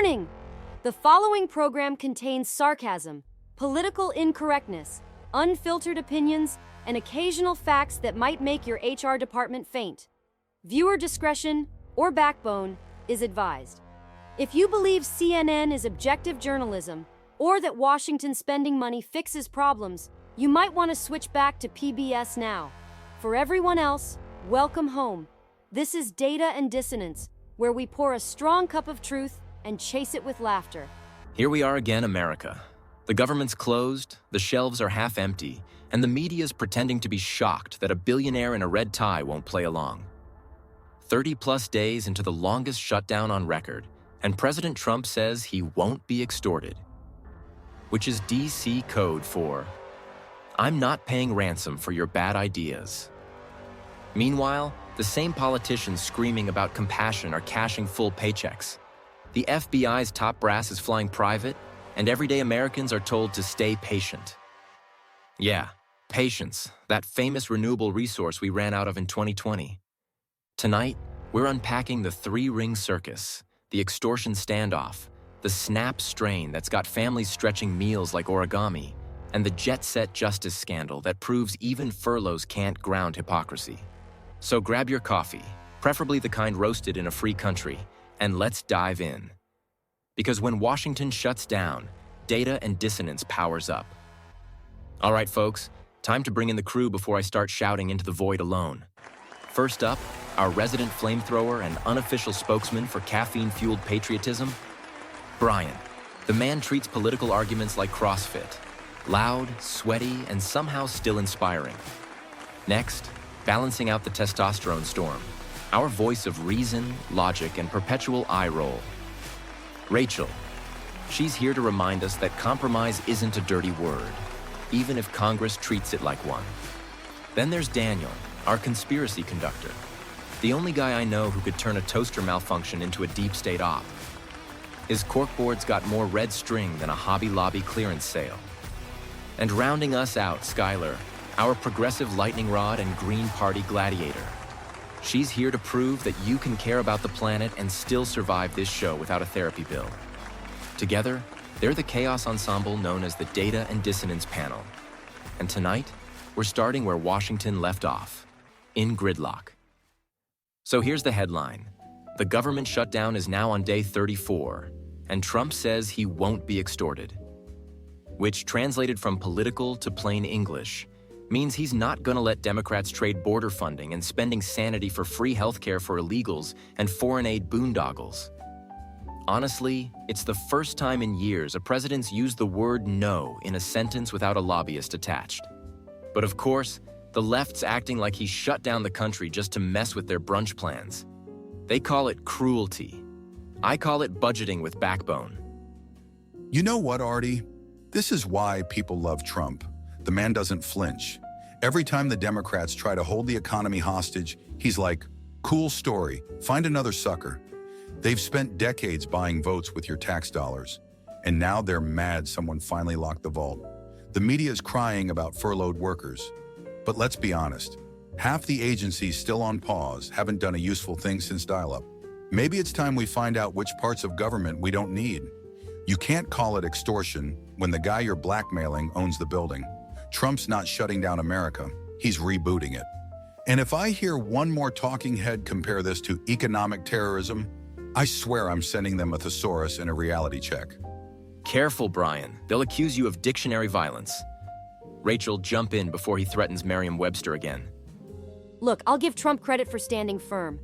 Warning! The following program contains sarcasm, political incorrectness, unfiltered opinions, and occasional facts that might make your HR department faint. Viewer discretion or backbone is advised. If you believe CNN is objective journalism, or that Washington spending money fixes problems, you might want to switch back to PBS now. For everyone else, welcome home. This is Data Dissonance, where we pour a strong cup of truth and chase it with laughter. Here we are again, America. The government's closed, the shelves are half empty, and the media's pretending to be shocked that a billionaire in a red tie won't play along. 30-plus days into the longest shutdown on record, and President Trump says he won't be extorted, which is DC code for, I'm not paying ransom for your bad ideas. Meanwhile, the same politicians screaming about compassion are cashing full paychecks. The FBI's top brass is flying private, and everyday Americans are told to stay patient. Yeah, patience, that famous renewable resource we ran out of in 2020. Tonight, we're unpacking the three-ring circus, the extortion standoff, the snap strain that's got families stretching meals like origami, and the jet-set justice scandal that proves even furloughs can't ground hypocrisy. So grab your coffee, preferably the kind roasted in a free country, and let's dive in. Because when Washington shuts down, Data Dissonance powers up. All right, folks, time to bring in the crew before I start shouting into the void alone. First up, our resident flamethrower and unofficial spokesman for caffeine-fueled patriotism, Brian. The man treats political arguments like CrossFit. Loud, sweaty, and somehow still inspiring. Next, balancing out the testosterone storm, our voice of reason, logic, and perpetual eye roll. Rachel. She's here to remind us that compromise isn't a dirty word, even if Congress treats it like one. Then there's Daniel, our conspiracy conductor. The only guy I know who could turn a toaster malfunction into a deep state op. His corkboard's got more red string than a Hobby Lobby clearance sale. And rounding us out, Skylar, our progressive lightning rod and Green Party gladiator. She's here to prove that you can care about the planet and still survive this show without a therapy bill. Together, they're the chaos ensemble known as the Data Dissonance panel. And tonight, we're starting where Washington left off, in gridlock. So here's the headline. The government shutdown is now on day 34, and Trump says he won't be extorted. Which, translated from political to plain English, means he's not going to let Democrats trade border funding and spending sanity for free healthcare for illegals and foreign aid boondoggles. Honestly, it's the first time in years a president's used the word no in a sentence without a lobbyist attached. But of course, the left's acting like he shut down the country just to mess with their brunch plans. They call it cruelty. I call it budgeting with backbone. You know what, Artie? This is why people love Trump. The man doesn't flinch. Every time the Democrats try to hold the economy hostage, he's like, cool story, find another sucker. They've spent decades buying votes with your tax dollars, and now they're mad someone finally locked the vault. The media is crying about furloughed workers. But let's be honest, half the agencies still on pause haven't done a useful thing since dial-up. Maybe it's time we find out which parts of government we don't need. You can't call it extortion when the guy you're blackmailing owns the building. Trump's not shutting down America, he's rebooting it. And if I hear one more talking head compare this to economic terrorism, I swear I'm sending them a thesaurus and a reality check. Careful, Brian. They'll accuse you of dictionary violence. Rachel, jump in before he threatens Merriam-Webster again. Look, I'll give Trump credit for standing firm.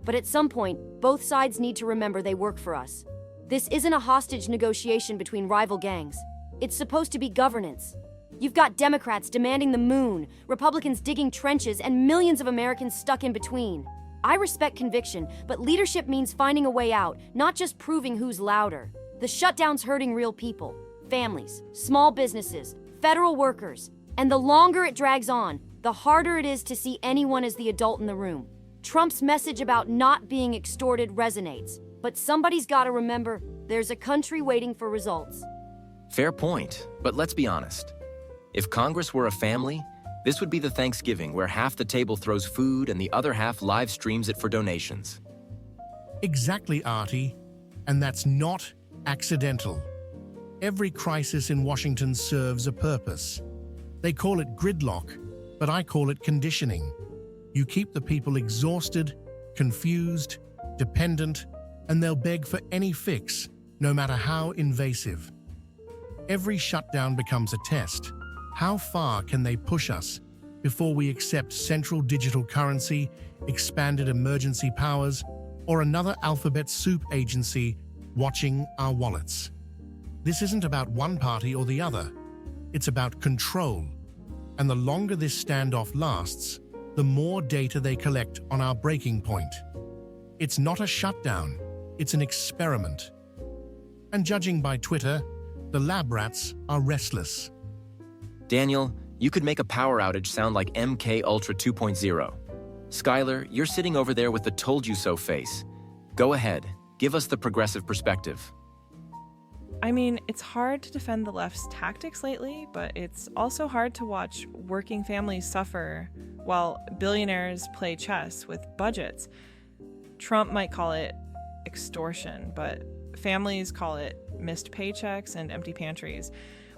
But at some point, both sides need to remember they work for us. This isn't a hostage negotiation between rival gangs. It's supposed to be governance. You've got Democrats demanding the moon, Republicans digging trenches, and millions of Americans stuck in between. I respect conviction, but leadership means finding a way out, not just proving who's louder. The shutdown's hurting real people, families, small businesses, federal workers. And the longer it drags on, the harder it is to see anyone as the adult in the room. Trump's message about not being extorted resonates, but somebody's got to remember there's a country waiting for results. Fair point, but let's be honest. If Congress were a family, this would be the Thanksgiving where half the table throws food and the other half live streams it for donations. Exactly, Artie. And that's not accidental. Every crisis in Washington serves a purpose. They call it gridlock, but I call it conditioning. You keep the people exhausted, confused, dependent, and they'll beg for any fix, no matter how invasive. Every shutdown becomes a test. How far can they push us before we accept central digital currency, expanded emergency powers, or another alphabet soup agency watching our wallets? This isn't about one party or the other. It's about control. And the longer this standoff lasts, the more data they collect on our breaking point. It's not a shutdown, it's an experiment. And judging by Twitter, the lab rats are restless. Daniel, you could make a power outage sound like MK Ultra 2.0. Skylar, you're sitting over there with the told you so face. Go ahead, give us the progressive perspective. I mean, it's hard to defend the left's tactics lately, but it's also hard to watch working families suffer while billionaires play chess with budgets. Trump might call it extortion, but families call it missed paychecks and empty pantries.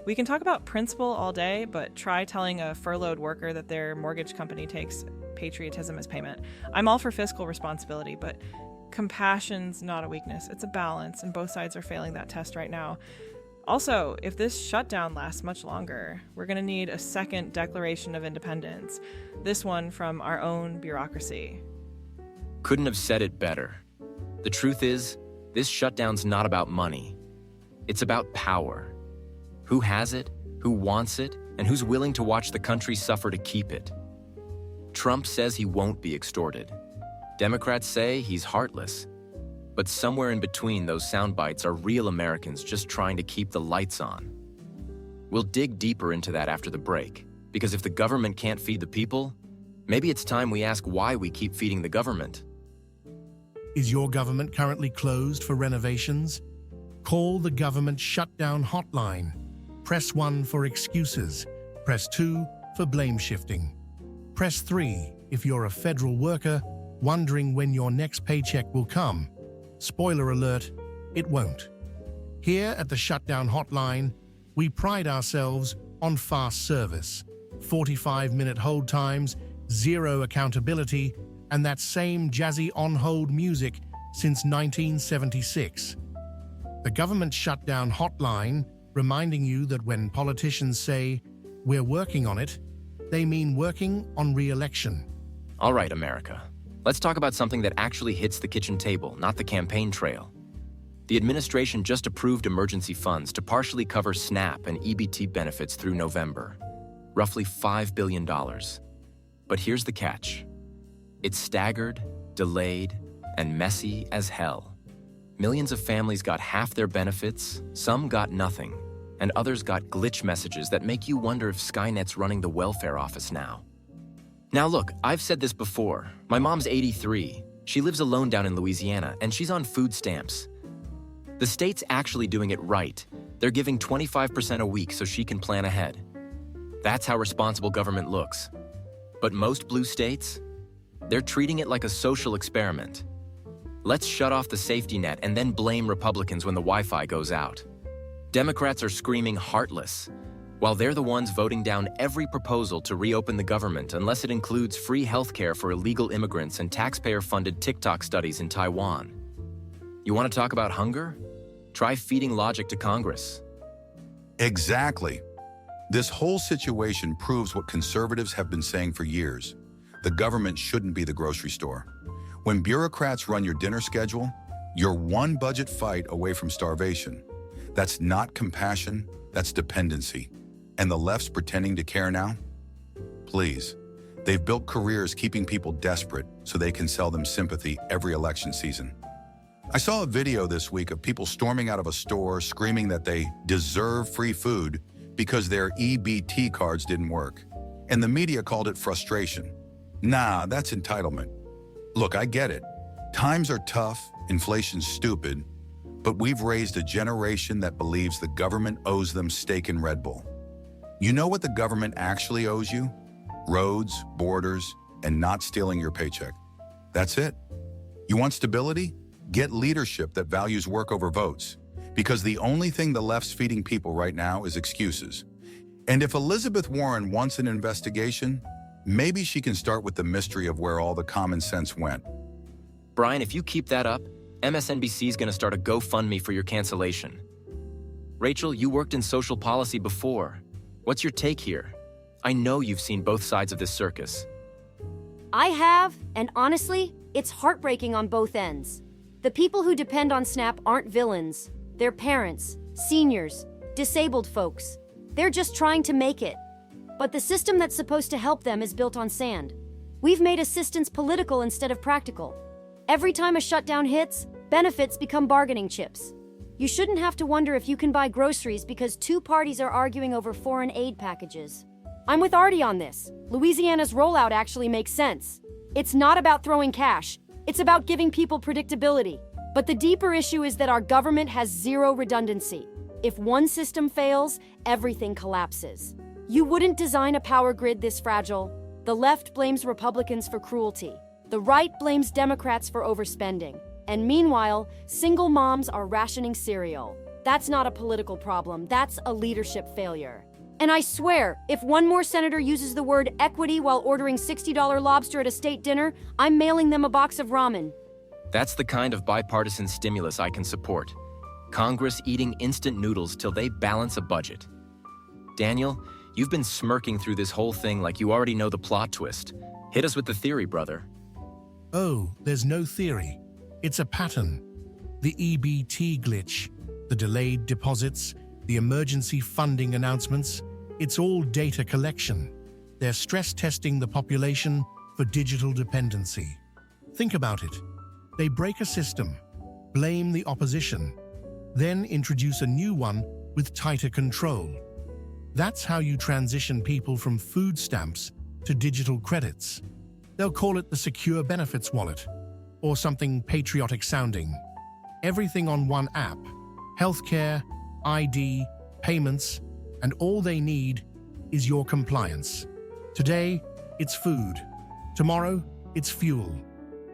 We can talk about principle all day, but try telling a furloughed worker that their mortgage company takes patriotism as payment. I'm all for fiscal responsibility, but compassion's not a weakness. It's a balance, and both sides are failing that test right now. Also, if this shutdown lasts much longer, we're going to need a second Declaration of Independence, this one from our own bureaucracy. Couldn't have said it better. The truth is, this shutdown's not about money. It's about power. Who has it, who wants it, and who's willing to watch the country suffer to keep it. Trump says he won't be extorted. Democrats say he's heartless. But somewhere in between those sound bites are real Americans just trying to keep the lights on. We'll dig deeper into that after the break, because if the government can't feed the people, maybe it's time we ask why we keep feeding the government. Is your government currently closed for renovations? Call the government shutdown hotline. Press 1 for excuses. Press 2 for blame shifting. Press 3 if you're a federal worker wondering when your next paycheck will come. Spoiler alert, it won't. Here at the Shutdown Hotline, we pride ourselves on fast service, 45-minute hold times, zero accountability, and that same jazzy on-hold music since 1976. The Government Shutdown Hotline, reminding you that when politicians say, "We're working on it," they mean working on re-election. All right, America. Let's talk about something that actually hits the kitchen table, not the campaign trail. The administration just approved emergency funds to partially cover SNAP and EBT benefits through November, roughly $5 billion. But here's the catch. It's staggered, delayed, and messy as hell. Millions of families got half their benefits, some got nothing, and others got glitch messages that make you wonder if Skynet's running the welfare office now. Now look, I've said this before. My mom's 83. She lives alone down in Louisiana, and she's on food stamps. The state's actually doing it right. They're giving 25% a week so she can plan ahead. That's how responsible government looks. But most blue states, they're treating it like a social experiment. Let's shut off the safety net and then blame Republicans when the Wi-Fi goes out. Democrats are screaming heartless, while they're the ones voting down every proposal to reopen the government unless it includes free healthcare for illegal immigrants and taxpayer-funded TikTok studies in Taiwan. You want to talk about hunger? Try feeding logic to Congress. Exactly. This whole situation proves what conservatives have been saying for years. The government shouldn't be the grocery store. When bureaucrats run your dinner schedule, you're one budget fight away from starvation. That's not compassion, that's dependency. And the left's pretending to care now? Please. They've built careers keeping people desperate so they can sell them sympathy every election season. I saw a video this week of people storming out of a store screaming that they deserve free food because their EBT cards didn't work. And the media called it frustration. Nah, that's entitlement. Look, I get it. Times are tough, inflation's stupid, but we've raised a generation that believes the government owes them steak and Red Bull. You know what the government actually owes you? Roads, borders, and not stealing your paycheck. That's it. You want stability? Get leadership that values work over votes. because the only thing the left's feeding people right now is excuses. And if Elizabeth Warren wants an investigation, maybe she can start with the mystery of where all the common sense went. Brian, if you keep that up, MSNBC is going to start a GoFundMe for your cancellation. Rachel, you worked in social policy before. What's your take here? I know you've seen both sides of this circus. I have, and honestly, it's heartbreaking on both ends. The people who depend on SNAP aren't villains. They're parents, seniors, disabled folks. They're just trying to make it. But the system that's supposed to help them is built on sand. We've made assistance political instead of practical. Every time a shutdown hits, benefits become bargaining chips. You shouldn't have to wonder if you can buy groceries because two parties are arguing over foreign aid packages. I'm with Artie on this. Louisiana's rollout actually makes sense. It's not about throwing cash. It's about giving people predictability. But the deeper issue is that our government has zero redundancy. If one system fails, everything collapses. You wouldn't design a power grid this fragile. The left blames Republicans for cruelty. The right blames Democrats for overspending. And meanwhile, single moms are rationing cereal. That's not a political problem, that's a leadership failure. And I swear, if one more senator uses the word equity while ordering $60 lobster at a state dinner, I'm mailing them a box of ramen. That's the kind of bipartisan stimulus I can support. Congress eating instant noodles till they balance a budget. Daniel, you've been smirking through this whole thing like you already know the plot twist. Hit us with the theory, brother. Oh, there's no theory. It's a pattern. The EBT glitch, the delayed deposits, the emergency funding announcements, it's all data collection. They're stress testing the population for digital dependency. Think about it. They break a system, blame the opposition, then introduce a new one with tighter control. That's how you transition people from food stamps to digital credits. They'll call it the Secure Benefits Wallet, or something patriotic sounding. Everything on one app, healthcare, ID, payments, and all they need is your compliance. Today, it's food. Tomorrow, it's fuel.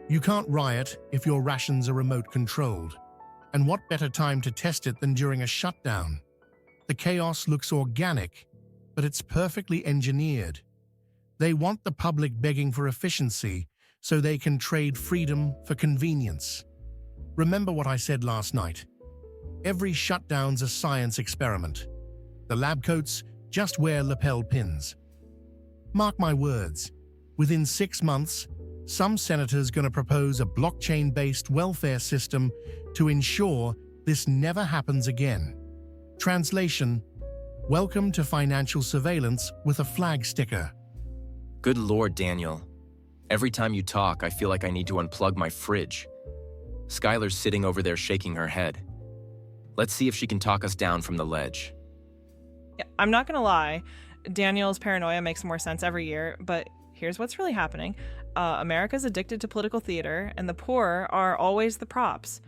You can't riot if your rations are remote controlled. And what better time to test it than during a shutdown? The chaos looks organic, but it's perfectly engineered. They want the public begging for efficiency so they can trade freedom for convenience. Remember what I said last night. Every shutdown's a science experiment. The lab coats just wear lapel pins. Mark my words, within 6 months, some senator's going to propose a blockchain-based welfare system to ensure this never happens again. Translation: welcome to financial surveillance with a flag sticker. Good Lord, Daniel. Every time you talk, I feel like I need to unplug my fridge. Skylar's sitting over there shaking her head. Let's see if she can talk us down from the ledge. Yeah, I'm not gonna lie, Daniel's paranoia makes more sense every year, but here's what's really happening. America's addicted to political theater, and the poor are always the props.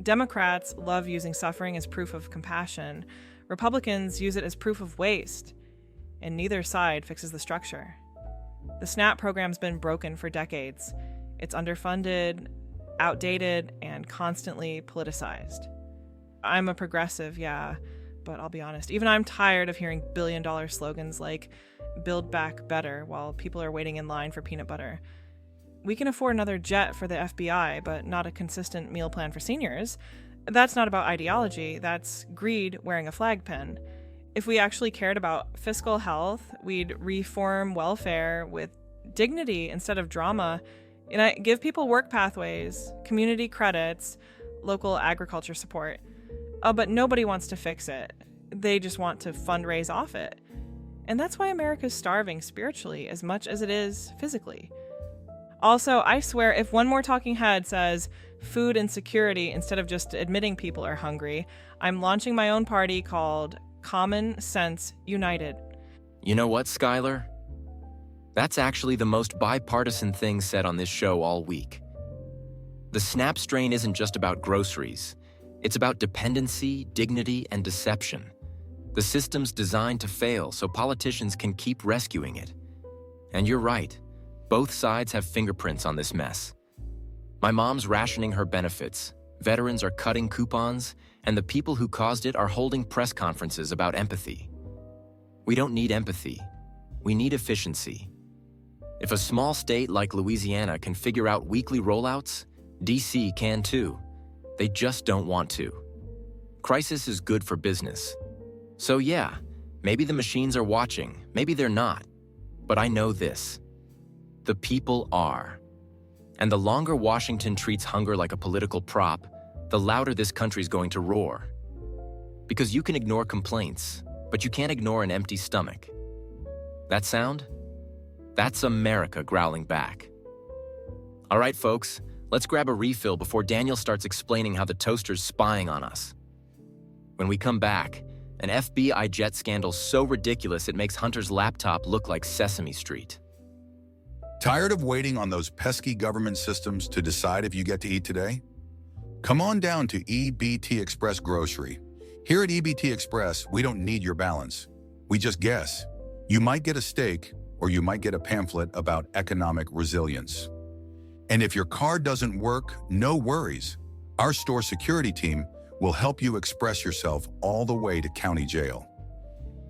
Democrats love using suffering as proof of compassion. Republicans use it as proof of waste, and neither side fixes the structure. The SNAP program's been broken for decades. It's underfunded, outdated, and constantly politicized. I'm a progressive, yeah, but I'll be honest, even I'm tired of hearing billion-dollar slogans like "Build Back Better" while people are waiting in line for peanut butter. We can afford another jet for the FBI, but not a consistent meal plan for seniors. That's not about ideology, that's greed wearing a flag pin. If we actually cared about fiscal health, we'd reform welfare with dignity instead of drama, and give people work pathways, community credits, local agriculture support. But nobody wants to fix it. They just want to fundraise off it. And that's why America's starving spiritually as much as it is physically. Also, I swear, if one more talking head says food insecurity instead of just admitting people are hungry, I'm launching my own party called Common Sense United. You know what, Skylar? That's actually the most bipartisan thing said on this show all week. The SNAP strain isn't just about groceries. It's about dependency, dignity, and deception. The system's designed to fail so politicians can keep rescuing it. And you're right. Both sides have fingerprints on this mess. My mom's rationing her benefits, veterans are cutting coupons, and the people who caused it are holding press conferences about empathy. We don't need empathy. We need efficiency. If a small state like Louisiana can figure out weekly rollouts, DC can too. They just don't want to. Crisis is good for business. So yeah, maybe the machines are watching, maybe they're not. But I know this. The people are. And the longer Washington treats hunger like a political prop, the louder this country's going to roar. Because you can ignore complaints, but you can't ignore an empty stomach. That sound? That's America growling back. All right, folks, let's grab a refill before Daniel starts explaining how the toaster's spying on us. When we come back, an FBI jet scandal so ridiculous it makes Hunter's laptop look like Sesame Street. Tired of waiting on those pesky government systems to decide if you get to eat today? Come on down to EBT Express Grocery. Here at EBT Express, we don't need your balance. We just guess. You might get a steak, or you might get a pamphlet about economic resilience. And if your card doesn't work, no worries. Our store security team will help you express yourself all the way to county jail.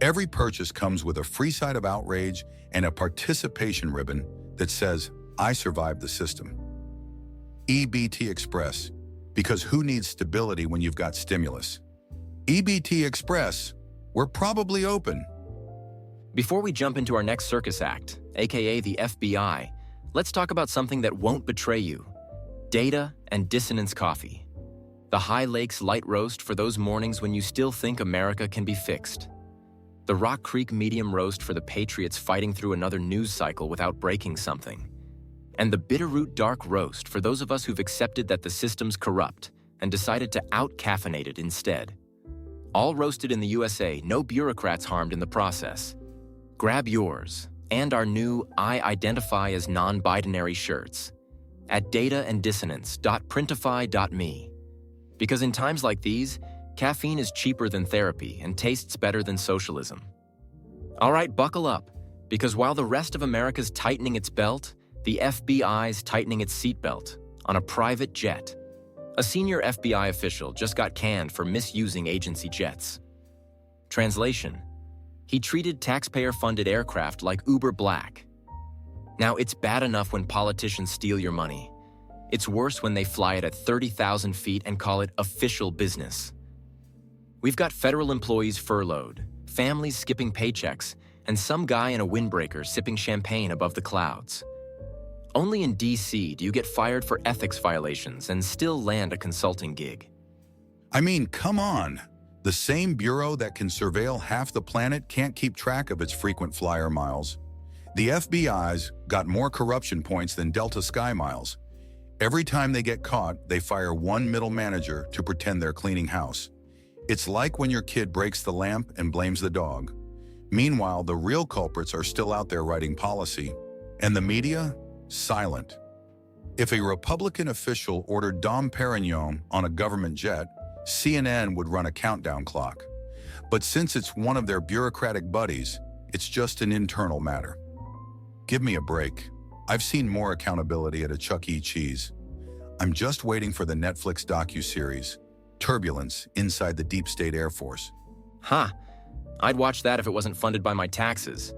Every purchase comes with a free side of outrage and a participation ribbon that says, "I survived the system." EBT Express, because who needs stability when you've got stimulus? EBT Express, we're probably open. Before we jump into our next circus act, aka the FBI, let's talk about something that won't betray you. Data and Dissonance coffee. The High Lakes light roast for those mornings when you still think America can be fixed. The Rock Creek medium roast for the Patriots fighting through another news cycle without breaking something. And the Bitterroot dark roast for those of us who've accepted that the system's corrupt and decided to out-caffeinate it instead. All roasted in the USA, no bureaucrats harmed in the process. Grab yours and our new I Identify as Non-Binary shirts at dataanddissonance.printify.me. Because in times like these, caffeine is cheaper than therapy and tastes better than socialism. All right, buckle up, because while the rest of America's tightening its belt, the FBI's tightening its seatbelt on a private jet. A senior FBI official just got canned for misusing agency jets. Translation: he treated taxpayer-funded aircraft like Uber Black. Now, it's bad enough when politicians steal your money. It's worse when they fly it at 30,000 feet and call it official business. We've got federal employees furloughed, families skipping paychecks, and some guy in a windbreaker sipping champagne above the clouds. Only in DC do you get fired for ethics violations and still land a consulting gig. I mean, come on. The same bureau that can surveil half the planet can't keep track of its frequent flyer miles. The FBI's got more corruption points than Delta Sky Miles. Every time they get caught, they fire one middle manager to pretend they're cleaning house. It's like when your kid breaks the lamp and blames the dog. Meanwhile, the real culprits are still out there writing policy. And the media? Silent. If a Republican official ordered Dom Perignon on a government jet, CNN would run a countdown clock. But since it's one of their bureaucratic buddies, it's just an internal matter. Give me a break. I've seen more accountability at a Chuck E. Cheese. I'm just waiting for the Netflix docuseries, Turbulence Inside the Deep State Air Force. Huh. I'd watch that if it wasn't funded by my taxes.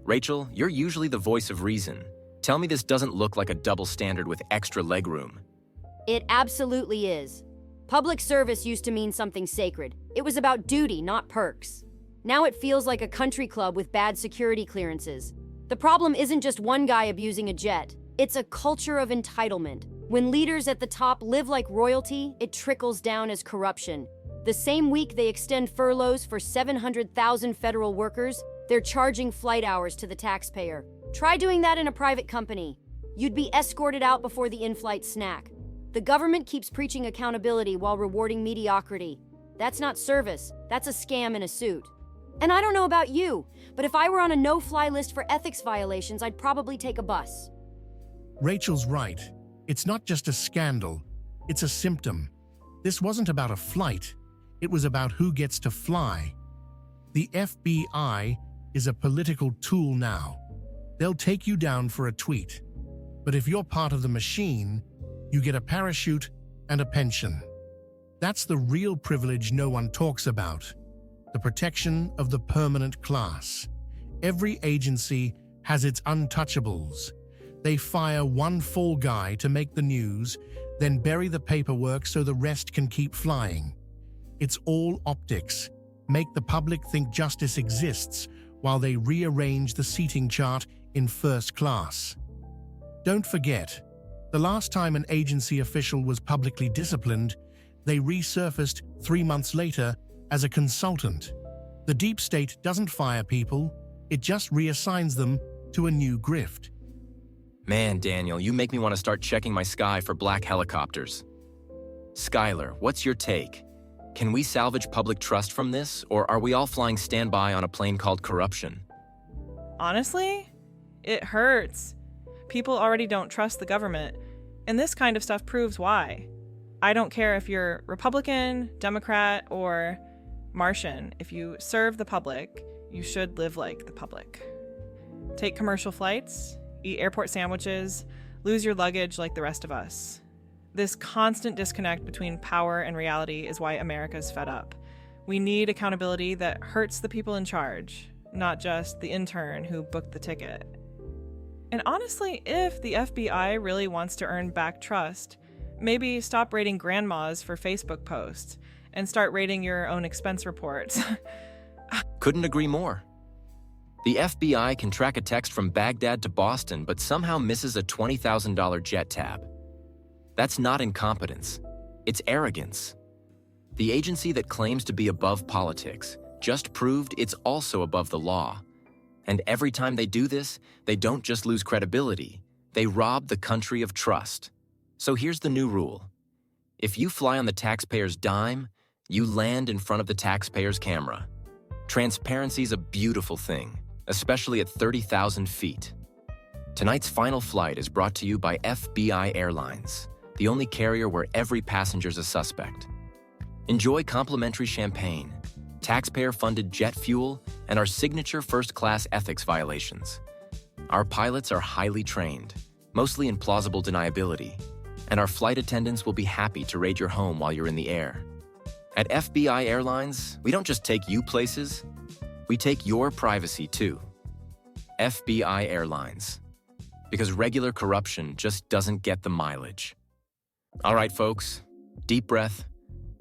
Rachel, you're usually the voice of reason. Tell me this doesn't look like a double standard with extra legroom. It absolutely is. Public service used to mean something sacred. It was about duty, not perks. Now it feels like a country club with bad security clearances. The problem isn't just one guy abusing a jet. It's a culture of entitlement. When leaders at the top live like royalty, it trickles down as corruption. The same week they extend furloughs for 700,000 federal workers, they're charging flight hours to the taxpayer. Try doing that in a private company. You'd be escorted out before the in-flight snack. The government keeps preaching accountability while rewarding mediocrity. That's not service, that's a scam in a suit. And I don't know about you, but if I were on a no-fly list for ethics violations, I'd probably take a bus. Rachel's right. It's not just a scandal, it's a symptom. This wasn't about a flight, it was about who gets to fly. The FBI is a political tool now. They'll take you down for a tweet. But if you're part of the machine, you get a parachute and a pension. That's the real privilege no one talks about, the protection of the permanent class. Every agency has its untouchables. They fire one fall guy to make the news, then bury the paperwork so the rest can keep flying. It's all optics. Make the public think justice exists while they rearrange the seating chart in first class. Don't forget, the last time an agency official was publicly disciplined, they resurfaced 3 months later as a consultant. The deep state doesn't fire people, it just reassigns them to a new grift. Man, Daniel, you make me want to start checking my sky for black helicopters. Skylar, what's your take? Can we salvage public trust from this, or are we all flying standby on a plane called corruption? Honestly, it hurts. People already don't trust the government, and this kind of stuff proves why. I don't care if you're Republican, Democrat, or Martian. If you serve the public, you should live like the public. Take commercial flights, eat airport sandwiches, lose your luggage like the rest of us. This constant disconnect between power and reality is why America's fed up. We need accountability that hurts the people in charge, not just the intern who booked the ticket. And honestly, if the FBI really wants to earn back trust, maybe stop rating grandmas for Facebook posts and start rating your own expense reports. Couldn't agree more. The FBI can track a text from Baghdad to Boston, but somehow misses a $20,000 jet tab. That's not incompetence, it's arrogance. The agency that claims to be above politics just proved it's also above the law. And every time they do this, they don't just lose credibility, they rob the country of trust. So here's the new rule. If you fly on the taxpayer's dime, you land in front of the taxpayer's camera. Transparency's a beautiful thing, especially at 30,000 feet. Tonight's final flight is brought to you by FBI Airlines, the only carrier where every passenger's a suspect. Enjoy complimentary champagne, taxpayer-funded jet fuel, and our signature first-class ethics violations. Our pilots are highly trained, mostly in plausible deniability, and our flight attendants will be happy to raid your home while you're in the air. At FBI Airlines, we don't just take you places, we take your privacy too. FBI Airlines. Because regular corruption just doesn't get the mileage. All right, folks, deep breath.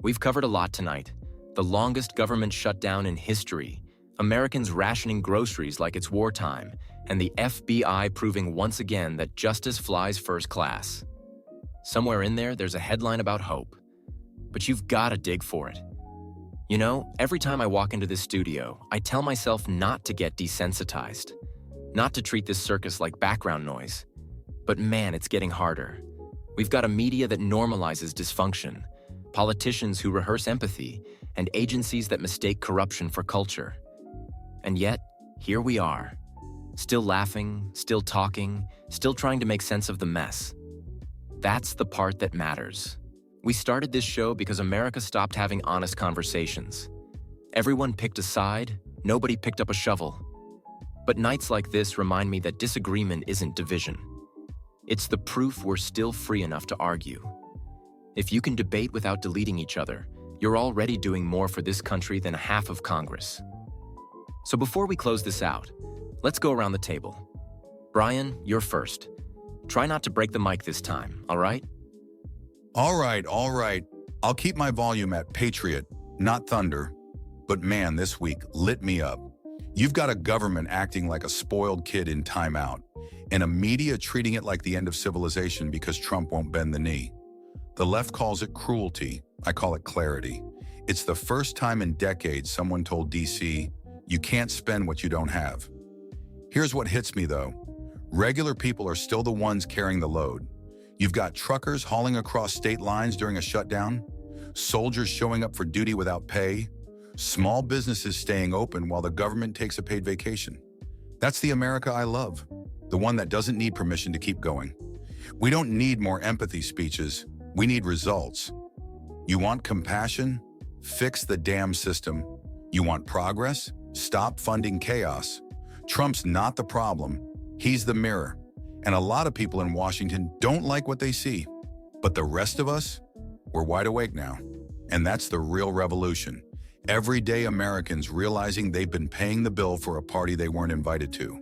We've covered a lot tonight. The longest government shutdown in history, Americans rationing groceries like it's wartime, and the FBI proving once again that justice flies first class. Somewhere in there, there's a headline about hope. But you've got to dig for it. You know, every time I walk into this studio, I tell myself not to get desensitized, not to treat this circus like background noise. But man, it's getting harder. We've got a media that normalizes dysfunction, politicians who rehearse empathy, and agencies that mistake corruption for culture. And yet, here we are, still laughing, still talking, still trying to make sense of the mess. That's the part that matters. We started this show because America stopped having honest conversations. Everyone picked a side, nobody picked up a shovel. But nights like this remind me that disagreement isn't division. It's the proof we're still free enough to argue. If you can debate without deleting each other, you're already doing more for this country than half of Congress. So before we close this out, let's go around the table. Brian, you're first. Try not to break the mic this time, all right? All right. I'll keep my volume at Patriot, not Thunder. But man, this week lit me up. You've got a government acting like a spoiled kid in timeout, and a media treating it like the end of civilization because Trump won't bend the knee. The left calls it cruelty. I call it clarity. It's the first time in decades someone told DC, you can't spend what you don't have. Here's what hits me though. Regular people are still the ones carrying the load. You've got truckers hauling across state lines during a shutdown, soldiers showing up for duty without pay, small businesses staying open while the government takes a paid vacation. That's the America I love, the one that doesn't need permission to keep going. We don't need more empathy speeches, we need results. You want compassion? Fix the damn system. You want progress? Stop funding chaos. Trump's not the problem, he's the mirror. And a lot of people in Washington don't like what they see. But the rest of us, we're wide awake now. And that's the real revolution. Everyday Americans realizing they've been paying the bill for a party they weren't invited to.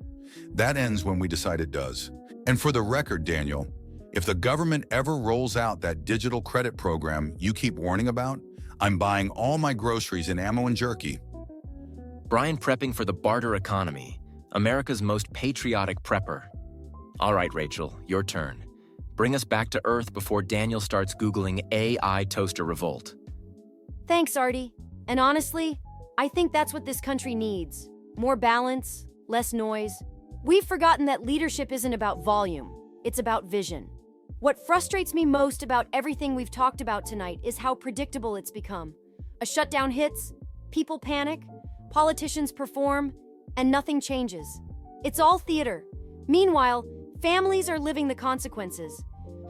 That ends when we decide it does. And for the record, Daniel, if the government ever rolls out that digital credit program you keep warning about, I'm buying all my groceries in ammo and jerky. Brian prepping for the barter economy, America's most patriotic prepper. All right, Rachel, your turn. Bring us back to Earth before Daniel starts Googling AI toaster revolt. Thanks, Artie. And honestly, I think that's what this country needs. More balance, less noise. We've forgotten that leadership isn't about volume, it's about vision. What frustrates me most about everything we've talked about tonight is how predictable it's become. A shutdown hits, people panic, politicians perform, and nothing changes. It's all theater. Meanwhile, families are living the consequences.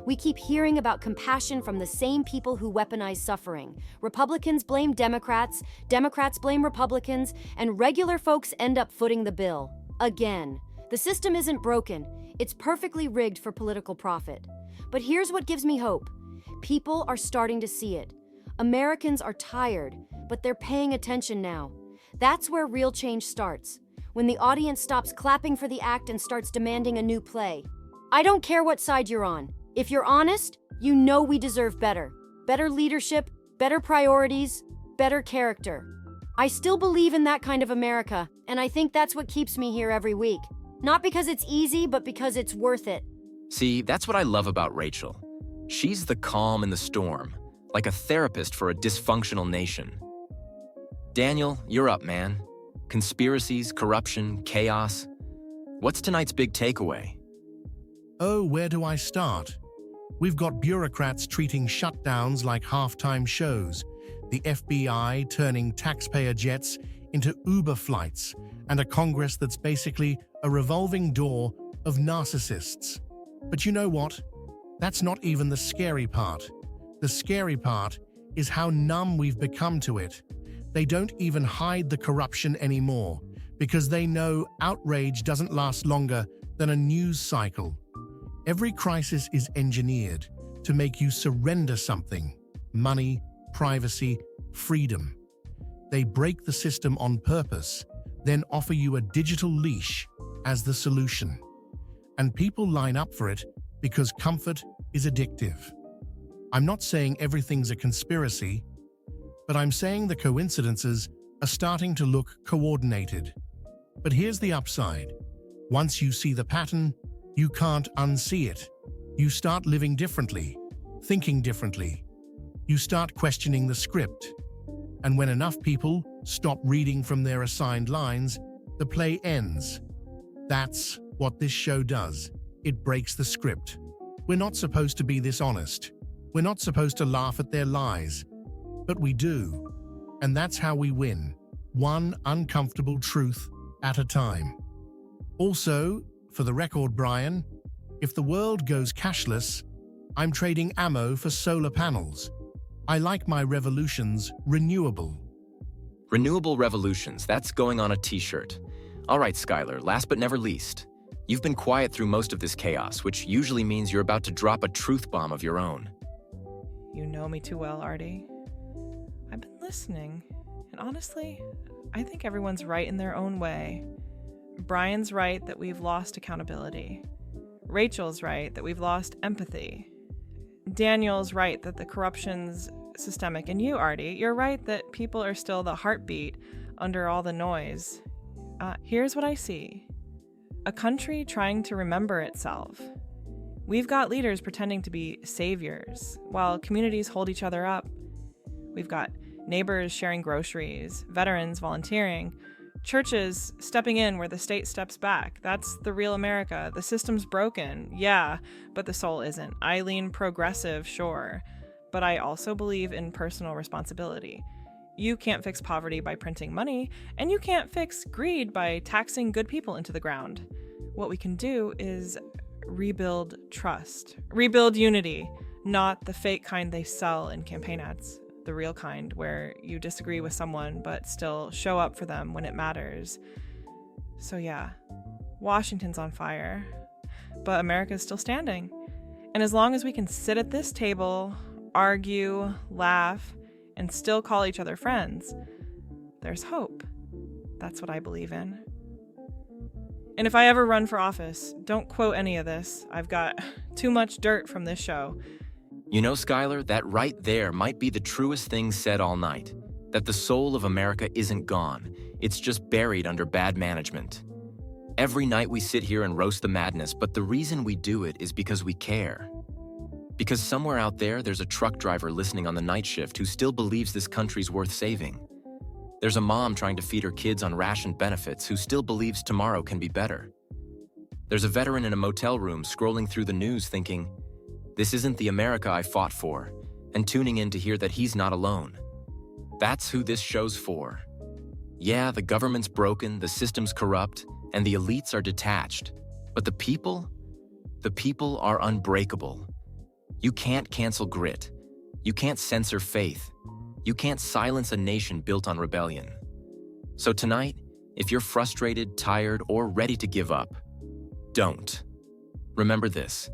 We keep hearing about compassion from the same people who weaponize suffering. Republicans blame Democrats, Democrats blame Republicans, and regular folks end up footing the bill. Again. The system isn't broken. It's perfectly rigged for political profit. But here's what gives me hope. People are starting to see it. Americans are tired, but they're paying attention now. That's where real change starts. When the audience stops clapping for the act and starts demanding a new play. I don't care what side you're on. If you're honest, you know we deserve better. Better leadership, better priorities, better character. I still believe in that kind of America, and I think that's what keeps me here every week. Not because it's easy, but because it's worth it. See, that's what I love about Rachel. She's the calm in the storm, like a therapist for a dysfunctional nation. Daniel, you're up, man. Conspiracies, corruption, chaos. What's tonight's big takeaway? Oh, where do I start? We've got bureaucrats treating shutdowns like halftime shows, the FBI turning taxpayer jets into Uber flights, and a Congress that's basically a revolving door of narcissists. But you know what? That's not even the scary part. The scary part is how numb we've become to it. They don't even hide the corruption anymore because they know outrage doesn't last longer than a news cycle. Every crisis is engineered to make you surrender something: money, privacy, freedom. They break the system on purpose, then offer you a digital leash as the solution. And people line up for it because comfort is addictive. I'm not saying everything's a conspiracy, but I'm saying the coincidences are starting to look coordinated. But here's the upside. Once you see the pattern, you can't unsee it. You start living differently, thinking differently. You start questioning the script. And when enough people stop reading from their assigned lines, the play ends. That's what this show does. It breaks the script. We're not supposed to be this honest. We're not supposed to laugh at their lies. But we do. And that's how we win. One uncomfortable truth at a time. Also, for the record, Brian, if the world goes cashless, I'm trading ammo for solar panels. I like my revolutions renewable. Renewable revolutions, that's going on a t-shirt. All right, Skylar, last but never least. You've been quiet through most of this chaos, which usually means you're about to drop a truth bomb of your own. You know me too well, Artie. I've been listening, and honestly, I think everyone's right in their own way. Brian's right that we've lost accountability. Rachel's right that we've lost empathy. Daniel's right that the corruption's systemic. And you, Artie, you're right that people are still the heartbeat under all the noise. Here's what I see. A country trying to remember itself. We've got leaders pretending to be saviors, while communities hold each other up. We've got neighbors sharing groceries, veterans volunteering, churches stepping in where the state steps back. That's the real America. The system's broken, yeah, but the soul isn't. I lean progressive, sure, but I also believe in personal responsibility. You can't fix poverty by printing money, and you can't fix greed by taxing good people into the ground. What we can do is rebuild trust, rebuild unity, not the fake kind they sell in campaign ads, the real kind where you disagree with someone but still show up for them when it matters. So yeah, Washington's on fire, but America's still standing. And as long as we can sit at this table, argue, laugh, and still call each other friends, there's hope. That's what I believe in. And if I ever run for office, don't quote any of this. I've got too much dirt from this show. You know, Skylar, that right there might be the truest thing said all night. That the soul of America isn't gone. It's just buried under bad management. Every night we sit here and roast the madness, but the reason we do it is because we care. Because somewhere out there, there's a truck driver listening on the night shift who still believes this country's worth saving. There's a mom trying to feed her kids on rationed benefits who still believes tomorrow can be better. There's a veteran in a motel room scrolling through the news thinking, this isn't the America I fought for, and tuning in to hear that he's not alone. That's who this show's for. Yeah, the government's broken, the system's corrupt, and the elites are detached. But the people are unbreakable. You can't cancel grit. You can't censor faith. You can't silence a nation built on rebellion. So tonight, if you're frustrated, tired, or ready to give up, don't. Remember this.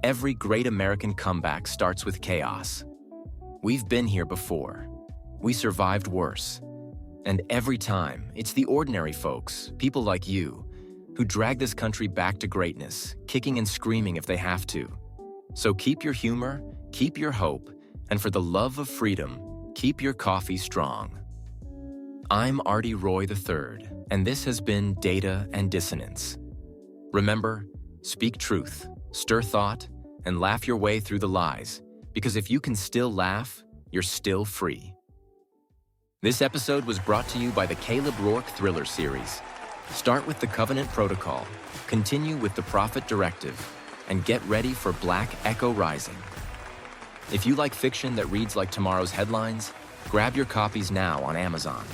Every great American comeback starts with chaos. We've been here before. We survived worse. And every time, it's the ordinary folks, people like you, who drag this country back to greatness, kicking and screaming if they have to. So keep your humor, keep your hope, and for the love of freedom, keep your coffee strong. I'm Artie Roy III, and this has been Data and Dissonance. Remember, speak truth, stir thought, and laugh your way through the lies, because if you can still laugh, you're still free. This episode was brought to you by the Caleb Rourke Thriller series. Start with the Covenant Protocol, continue with the Prophet Directive, and get ready for Black Echo Rising. If you like fiction that reads like tomorrow's headlines, grab your copies now on Amazon.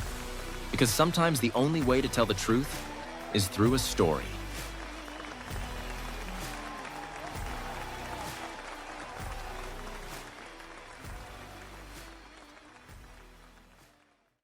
Because sometimes the only way to tell the truth is through a story.